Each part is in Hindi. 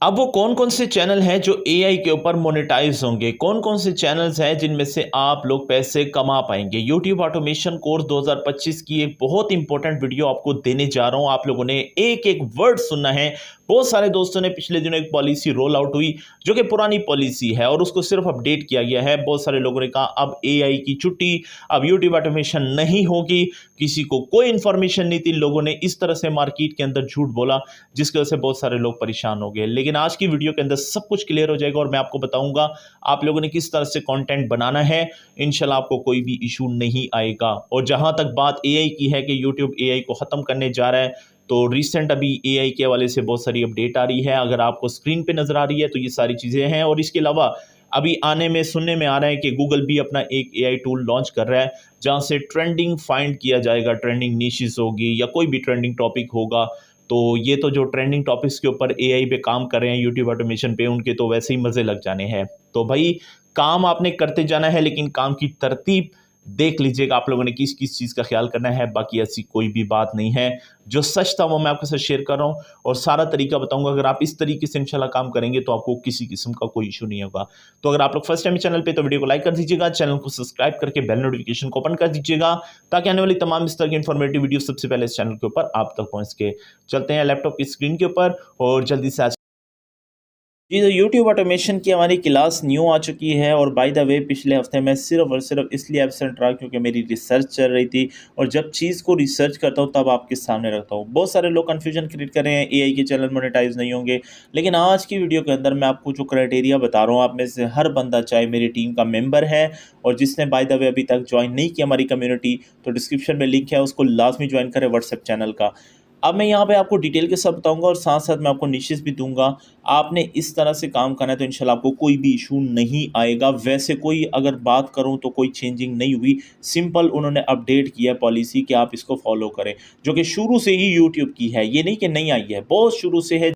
अब वो कौन-कौन से चैनल हैं जो एआई के ऊपर मोनेटाइज़ होंगे? कौन-कौन से चैनल्स हैं जिनमें से आप लोग पैसे कमा पाएँगे? यूट्यूब ऑटोमेशन कोर्स 2025 की एक बहुत इंपॉर्टेंट वीडियो आपको देने जा रहा हूँ। आप लोगों ने एक-एक वर्ड सुनना है। बहुत सारे दोस्तों ने पिछले दिनों एक पॉलिसी रोल आउट हुई जो कि पुरानी पॉलिसी है और उसको सिर्फ़ अपडेट किया गया है। बहुत सारे लोगों ने कहा अब एआई की छुट्टी, अब यूट्यूब ऑटोमेशन नहीं होगी, किसी को कोई इन्फॉर्मेशन नहीं थी। लोगों ने इस तरह से मार्केट के अंदर झूठ बोला जिसकी वजह से बहुत सारे लोग परेशान हो गए। लेकिन आज की वीडियो के अंदर सब कुछ क्लियर हो जाएगा और मैं आपको बताऊंगा आप लोगों ने किस तरह से कंटेंट बनाना है। इंशाल्लाह आपको कोई भी इशू नहीं आएगा। और जहां तक बात एआई की है कि यूट्यूब एआई को ख़त्म करने जा रहा है, तो रिसेंट अभी एआई के हवाले से बहुत सारी अपडेट आ रही है। अगर आपको स्क्रीन पे नज़र आ रही है तो ये सारी चीज़ें हैं। और इसके अलावा अभी आने में सुनने में आ रहा है कि गूगल भी अपना एक एआई टूल लॉन्च कर रहा है जहां से ट्रेंडिंग फाइंड किया जाएगा, ट्रेंडिंग निशेस होगी या कोई भी ट्रेंडिंग टॉपिक होगा। तो ये तो जो ट्रेंडिंग टॉपिक्स के ऊपर एआई पे काम कर रहे हैं यूट्यूब ऑटोमेशन पे, उनके तो वैसे ही मज़े लग जाने हैं। तो भाई काम आपने करते जाना है, लेकिन काम की तरतीब देख लीजिएगा आप लोगों ने किस किस चीज़ का ख्याल करना है। बाकी ऐसी कोई भी बात नहीं है। जो सच था वो मैं आपके साथ शेयर कर रहा हूँ और सारा तरीका बताऊंगा। अगर आप इस तरीके से इंशाल्लाह काम करेंगे तो आपको किसी किस्म का कोई इशू नहीं होगा। तो अगर आप लोग फर्स्ट टाइम चैनल पे तो वीडियो को लाइक कर दीजिएगा, चैनल को सब्सक्राइब करके बेल नोटिफिकेशन को ओपन कर दीजिएगा ताकि आने वाली तमाम इस तरह की इन्फॉर्मेटिव वीडियो सबसे पहले इस चैनल के ऊपर आप तक पहुंच के। चलते हैं लैपटॉप की स्क्रीन के ऊपर और जल्दी से जी, तो यूट्यूब ऑटोमेशन की हमारी क्लास न्यू आ चुकी है। और बाय द वे पिछले हफ्ते मैं सिर्फ और सिर्फ इसलिए एब्सेंट रहा क्योंकि मेरी रिसर्च चल रही थी। और जब चीज़ को रिसर्च करता हूँ तब आपके सामने रखता हूँ। बहुत सारे लोग कन्फ्यूजन क्रिएट कर रहे हैं एआई के चैनल मोनेटाइज नहीं होंगे, लेकिन आज की वीडियो के अंदर मैं आपको जो क्राइटेरिया बता रहा हूँ, आप में से हर बंदा चाहे मेरी टीम का मेंबर है और जिसने बाय द वे अभी तक ज्वाइन नहीं किया हमारी कम्युनिटी, तो डिस्क्रिप्शन में लिंक है, उसको लाजमी ज्वाइन करें व्हाट्सएप चैनल का। अब मैं यहाँ पे आपको डिटेल के सब बताऊंगा और साथ साथ मैं आपको निशेस भी दूंगा। आपने इस तरह से काम करना है तो इंशाल्लाह आपको कोई भी इशू नहीं आएगा। वैसे कोई अगर बात करूं तो कोई चेंजिंग नहीं हुई, सिंपल उन्होंने अपडेट किया है पॉलिसी कि आप इसको फॉलो करें, जो कि शुरू से ही यूट्यूब की है, ये नहीं कि नहीं आई है, बहुत शुरू से है।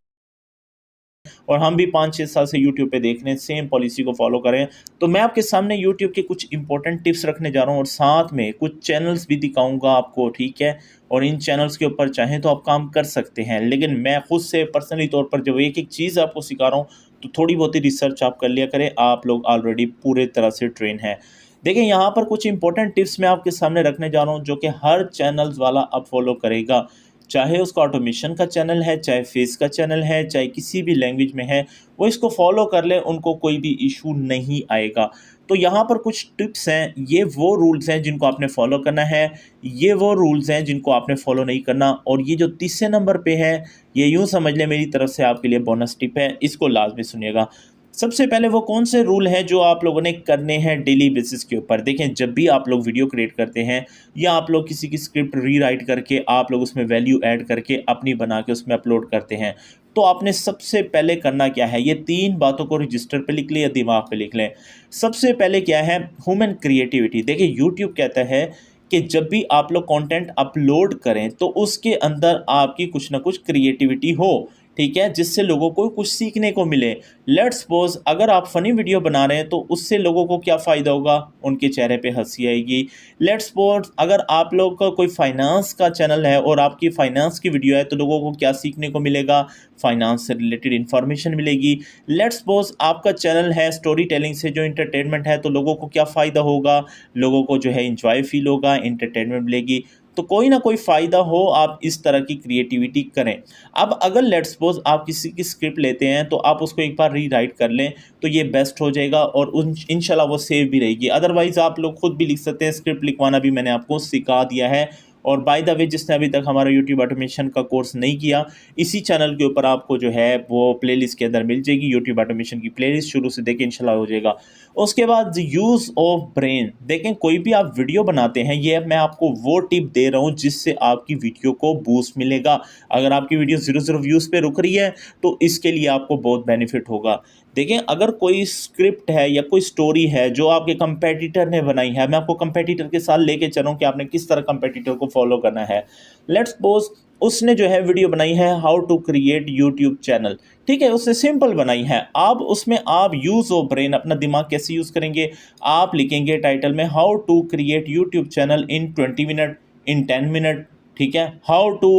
और हम भी 5-6 साल से यूट्यूब पे देख रहे हैं, सेम पॉलिसी को फॉलो करें। तो मैं आपके सामने यूट्यूब के कुछ इंपॉर्टेंट टिप्स रखने जा रहा हूँ और साथ में कुछ चैनल्स भी दिखाऊंगा आपको, ठीक है। और इन चैनल्स के ऊपर चाहें तो आप काम कर सकते हैं, लेकिन मैं खुद से पर्सनली तौर पर जब एक एक चीज़ आपको सिखा रहा हूँ तो थोड़ी बहुत ही रिसर्च आप कर लिया करें। आप लोग ऑलरेडी पूरे तरह से ट्रेन हैं। देखिए यहाँ पर कुछ इंपॉर्टेंट टिप्स मैं आपके सामने रखने जा रहा हूँ जो कि हर चैनल्स वाला अब फॉलो करेगा, चाहे उसका ऑटोमेशन का चैनल है, चाहे फेस का चैनल है, चाहे किसी भी लैंग्वेज में है, वो इसको फॉलो कर ले, उनको कोई भी इशू नहीं आएगा। तो यहाँ पर कुछ टिप्स हैं, ये वो रूल्स हैं जिनको आपने फॉलो करना है, ये वो रूल्स हैं जिनको आपने फॉलो नहीं करना। और ये जो तीसरे नंबर पे है, ये यूँ समझ लें मेरी तरफ से आपके लिए बोनस टिप है, इसको लाजमी सुनिएगा। सबसे पहले वो कौन से रूल हैं जो आप लोगों ने करने हैं डेली बेसिस के ऊपर। देखें, जब भी आप लोग वीडियो क्रिएट करते हैं या आप लोग किसी की स्क्रिप्ट रीराइट करके आप लोग उसमें वैल्यू ऐड करके अपनी बना के उसमें अपलोड करते हैं, तो आपने सबसे पहले करना क्या है, ये 3 बातों को रजिस्टर पे लिख लें या दिमाग पे लिख लें। सबसे पहले क्या है, ह्यूमन क्रिएटिविटी। देखिए यूट्यूब कहता है कि जब भी आप लोग कंटेंट अपलोड करें तो उसके अंदर आपकी कुछ ना कुछ क्रिएटिविटी हो, ठीक है, जिससे लोगों को कुछ सीखने को मिले। लेट्स सपोज अगर आप फनी वीडियो बना रहे हैं तो उससे लोगों को क्या फ़ायदा होगा, उनके चेहरे पे हंसी आएगी। लेट्स सपोज अगर आप लोग का कोई फाइनेंस का चैनल है और आपकी फाइनेंस की वीडियो है तो लोगों को क्या सीखने को मिलेगा, फाइनेंस से रिलेटेड इंफॉर्मेशन मिलेगी। लेट्स सपोज आपका चैनल है स्टोरी टेलिंग से जो इंटरटेनमेंट है, तो लोगों को क्या फ़ायदा होगा, लोगों को जो है इंजॉय फील होगा, इंटरटेनमेंट मिलेगी। तो कोई ना कोई फ़ायदा हो, आप इस तरह की क्रिएटिविटी करें। अब अगर लेट्स सपोज आप किसी की स्क्रिप्ट लेते हैं तो आप उसको एक बार रीराइट कर लें तो ये बेस्ट हो जाएगा और इंशाल्लाह वो सेव भी रहेगी। अदरवाइज़ आप लोग खुद भी लिख सकते हैं, स्क्रिप्ट लिखवाना भी मैंने आपको सिखा दिया है। और बाय द वे जिसने अभी तक हमारा यूट्यूब ऑटोमेशन का कोर्स नहीं किया, इसी चैनल के ऊपर आपको जो है वो प्लेलिस्ट के अंदर मिल जाएगी, यूट्यूब ऑटोमेशन की प्लेलिस्ट शुरू से देखें, इंशाल्लाह हो जाएगा। उसके बाद यूज़ ऑफ ब्रेन। देखें, कोई भी आप वीडियो बनाते हैं, ये मैं आपको वो टिप दे रहा हूँ जिससे आपकी वीडियो को बूस्ट मिलेगा। अगर आपकी वीडियो 0 व्यूज़ पे रुक रही है तो इसके लिए आपको बहुत बेनिफिट होगा। देखें, अगर कोई स्क्रिप्ट है या कोई स्टोरी है जो आपके कंपेटिटर ने बनाई है, मैं आपको कंपेटिटर के साथ लेके चलूँ कि आपने किस तरह कंपेटिटर को फॉलो करना है। लेट्स सपोज उसने जो है वीडियो बनाई है how to create YouTube channel, ठीक है, उसने सिंपल बनाई है। अब उसमें आप यूज़ ऑफ ब्रेन, अपना दिमाग कैसे यूज़ करेंगे, आप लिखेंगे टाइटल में how to create YouTube channel in 20 minute, in 10 minute, ठीक है, how to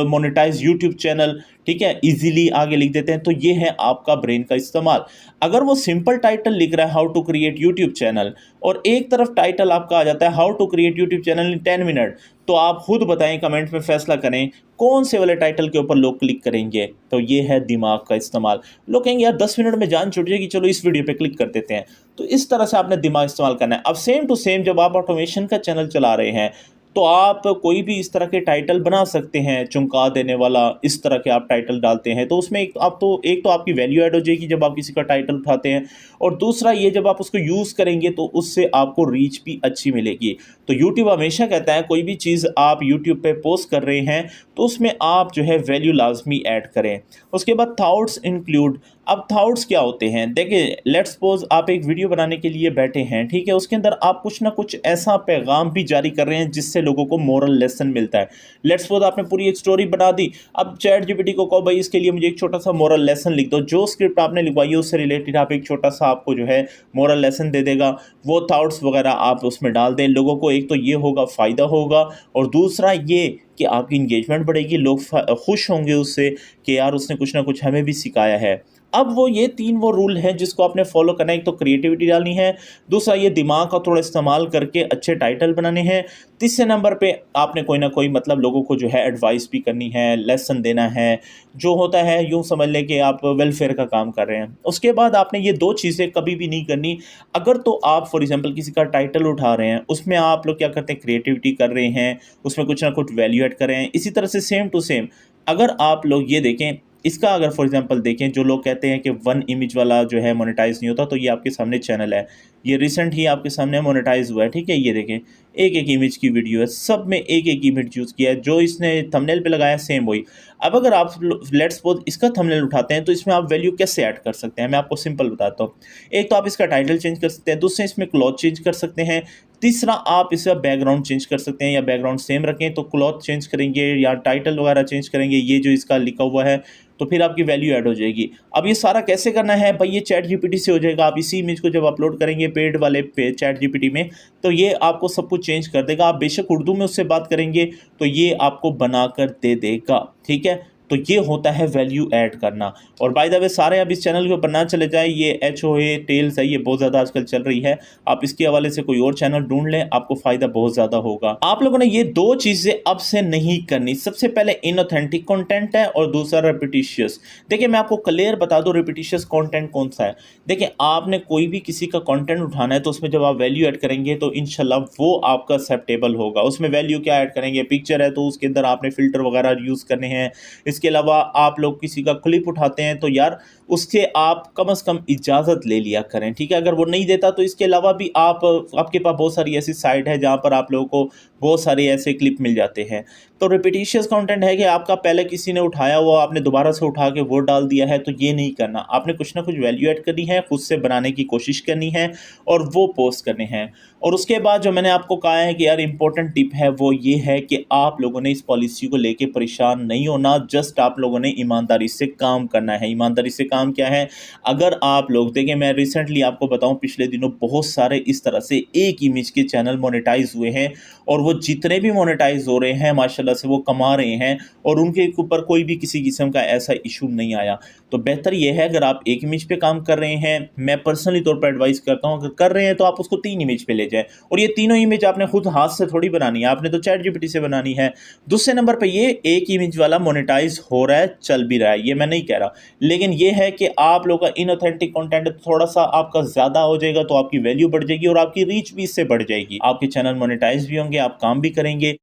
monetize YouTube channel, ठीक है, इजीली आगे लिख देते हैं। तो ये है आपका ब्रेन का इस्तेमाल। अगर वो सिंपल टाइटल लिख रहा है how to create YouTube channel, और एक तरफ टाइटल आपका आ जाता है how to create YouTube channel in 10 minute, तो आप खुद बताएं, कमेंट में फैसला करें कौन से वाले टाइटल के ऊपर लोग क्लिक करेंगे। तो ये है दिमाग का इस्तेमाल। लोग कहेंगे यार 10 मिनट में जान छूट जाएगी, चलो इस वीडियो पे क्लिक कर देते हैं। तो इस तरह से आपने दिमाग इस्तेमाल करना है। अब सेम टू सेम जब आप ऑटोमेशन का चैनल चला रहे हैं, तो आप कोई भी इस तरह के टाइटल बना सकते हैं, चमका देने वाला, इस तरह के आप टाइटल डालते हैं, तो उसमें एक तो आपकी वैल्यू ऐड हो जाएगी जब आप किसी का टाइटल उठाते हैं, और दूसरा ये जब आप उसको यूज़ करेंगे तो उससे आपको रीच भी अच्छी मिलेगी। तो यूट्यूब हमेशा कहता है कोई भी चीज़ आप यूट्यूब पे पोस्ट कर रहे हैं तो उसमें आप जो है वैल्यू लाजमी ऐड करें। उसके बाद थॉट्स इंक्लूड। अब थॉट्स क्या होते हैं, देखिए लेट्स सपोज आप एक वीडियो बनाने के लिए बैठे हैं, ठीक है, उसके अंदर आप कुछ ना कुछ ऐसा पैगाम भी जारी कर रहे हैं जिससे लोगों को मोरल लेसन मिलता है। लेट्स सपोज आपने पूरी एक स्टोरी बना दी, अब चैट जीपीटी को कहो भाई इसके लिए मुझे एक छोटा सा मोरल लेसन लिख दो, जो स्क्रिप्ट आपने लिखवाई है उससे रिलेटेड आप एक छोटा सा आपको जो है मोरल लेसन दे देगा। वो थॉट्स वगैरह आप उसमें डाल दें, लोगों को एक तो ये होगा, फ़ायदा होगा, और दूसरा ये कि आपकी इंगेजमेंट बढ़ेगी, लोग खुश होंगे उससे कि यार उसने कुछ ना कुछ हमें भी सिखाया है। अब वो ये 3 वो रूल हैं जिसको आपने फॉलो करना है। एक तो क्रिएटिविटी डालनी है, दूसरा ये दिमाग का थोड़ा इस्तेमाल करके अच्छे टाइटल बनाने हैं, तीसरे नंबर पे आपने कोई ना कोई मतलब लोगों को जो है एडवाइस भी करनी है, लेसन देना है, जो होता है यूँ समझ लें कि आप वेलफेयर का काम कर रहे हैं। उसके बाद आपने ये 2 चीज़ें कभी भी नहीं करनी। अगर तो आप फॉर एग्जांपल किसी का टाइटल उठा रहे हैं, उसमें आप लोग क्या करते हैं, क्रिएटिविटी कर रहे हैं, उसमें कुछ ना कुछ वैल्यू ऐड कर रहे हैं। इसी तरह से सेम टू सेम अगर आप लोग ये देखें, इसका अगर फॉर एग्जांपल देखें, जो लोग कहते हैं कि 1 इमेज वाला जो है मोनेटाइज नहीं होता, तो ये आपके सामने चैनल है, ये रिसेंट ही आपके सामने मोनेटाइज हुआ है, ठीक है। ये देखें एक इमेज की वीडियो है, सब में एक इमेज यूज़ किया है, जो इसने थंबनेल पे लगाया सेम वही। अब अगर आप लेट्स सपोज इसका थंबनेल उठाते हैं तो इसमें आप वैल्यू कैसे ऐड कर सकते हैं, मैं आपको सिंपल बताता हूँ। एक तो आप इसका टाइटल चेंज कर सकते हैं, दूसरे इसमें क्लॉथ चेंज कर सकते हैं, तीसरा आप इसका बैकग्राउंड चेंज कर सकते हैं, या बैकग्राउंड सेम रखें तो क्लॉथ चेंज करेंगे या टाइटल वगैरह चेंज करेंगे, ये जो इसका लिखा हुआ है, तो फिर आपकी वैल्यू ऐड हो जाएगी। अब ये सारा कैसे करना है भाई, ये चैट जीपीटी से हो जाएगा। आप इसी इमेज को जब अपलोड करेंगे पेड वाले पे चैट जीपीटी में, तो ये आपको सब कुछ चेंज कर देगा। आप बेशक उर्दू में उससे बात करेंगे तो ये आपको बनाकर दे देगा, ठीक है। तो ये होता है वैल्यू ऐड करना। और बाय द वे सारे अब इस चैनल के ऊपर ना चले जाए, ये HOA टेल्स है, ये बहुत ज़्यादा आजकल चल रही है। आप इसके हवाले से कोई और चैनल ढूंढ लें, आपको फ़ायदा बहुत ज़्यादा होगा। आप लोगों ने ये 2 चीज़ें अब से नहीं करनी। सबसे पहले इनऑथेंटिक कंटेंट है और दूसरा रेपिटिशियस। देखिए मैं आपको क्लियर बता दूं रेपिटिशियस कंटेंट कौन सा है। देखिए आपने कोई भी किसी का कंटेंट उठाना है तो उसमें जब आप वैल्यू ऐड करेंगे तो इंशाल्लाह वो आपका एक्सेप्टेबल होगा। उसमें वैल्यू क्या ऐड करेंगे, पिक्चर है तो उसके अंदर आपने फ़िल्टर वगैरह यूज़ करने हैं। इसके अलावा आप लोग किसी का क्लिप उठाते हैं तो यार उससे आप कम से कम इजाज़त ले लिया करें, ठीक है। अगर वो नहीं देता तो इसके अलावा भी आपके पास बहुत सारी ऐसी साइट है जहाँ पर आप लोगों को बहुत सारे ऐसे क्लिप मिल जाते हैं। तो रिपीटिशियस कंटेंट है कि आपका पहले किसी ने उठाया हुआ आपने दोबारा से उठा के वो डाल दिया है, तो ये नहीं करना। आपने कुछ ना कुछ वैल्यू ऐड करनी है, खुद से बनाने की कोशिश करनी है और वो पोस्ट करने हैं। और उसके बाद जो मैंने आपको कहा है कि यार इंपॉर्टेंट टिप है वो ये है कि आप लोगों ने इस पॉलिसी को लेके परेशान नहीं होना, जस्ट आप लोगों ने ईमानदारी से काम करना है। ईमानदारी से काम क्या है, अगर आप लोग देखें, मैं रिसेंटली आपको बताऊं पिछले दिनों बहुत सारे इस तरह से एक इमेज के चैनल मोनेटाइज हुए हैं और वो जितने भी मोनेटाइज हो रहे हैं माशाल्लाह से वो कमा रहे हैं और उनके ऊपर कोई भी किसी किस्म का ऐसा इशू नहीं आया। तो बेहतर ये है अगर आप एक इमेज पे काम कर रहे हैं, मैं पर्सनली तौर पर एडवाइस करता हूँ अगर कर रहे हैं तो आप उसको 3 इमेज पे ले जाए। और ये तीनों इमेज आपने खुद हाथ से थोड़ी बनानी है, आपने तो चैट जीपीटी से बनानी है। दूसरे नंबर पे ये एक इमेज वाला मोनेटाइज हो रहा है, चल भी रहा है, ये मैं नहीं कह रहा, लेकिन ये है कि आप लोगों का इनऑथेंटिक कंटेंट थोड़ा सा आपका ज़्यादा हो जाएगा तो आपकी वैल्यू बढ़ जाएगी और आपकी रीच भी इससे बढ़ जाएगी। आपके चैनल मोनेटाइज भी होंगे, आप काम भी करेंगे।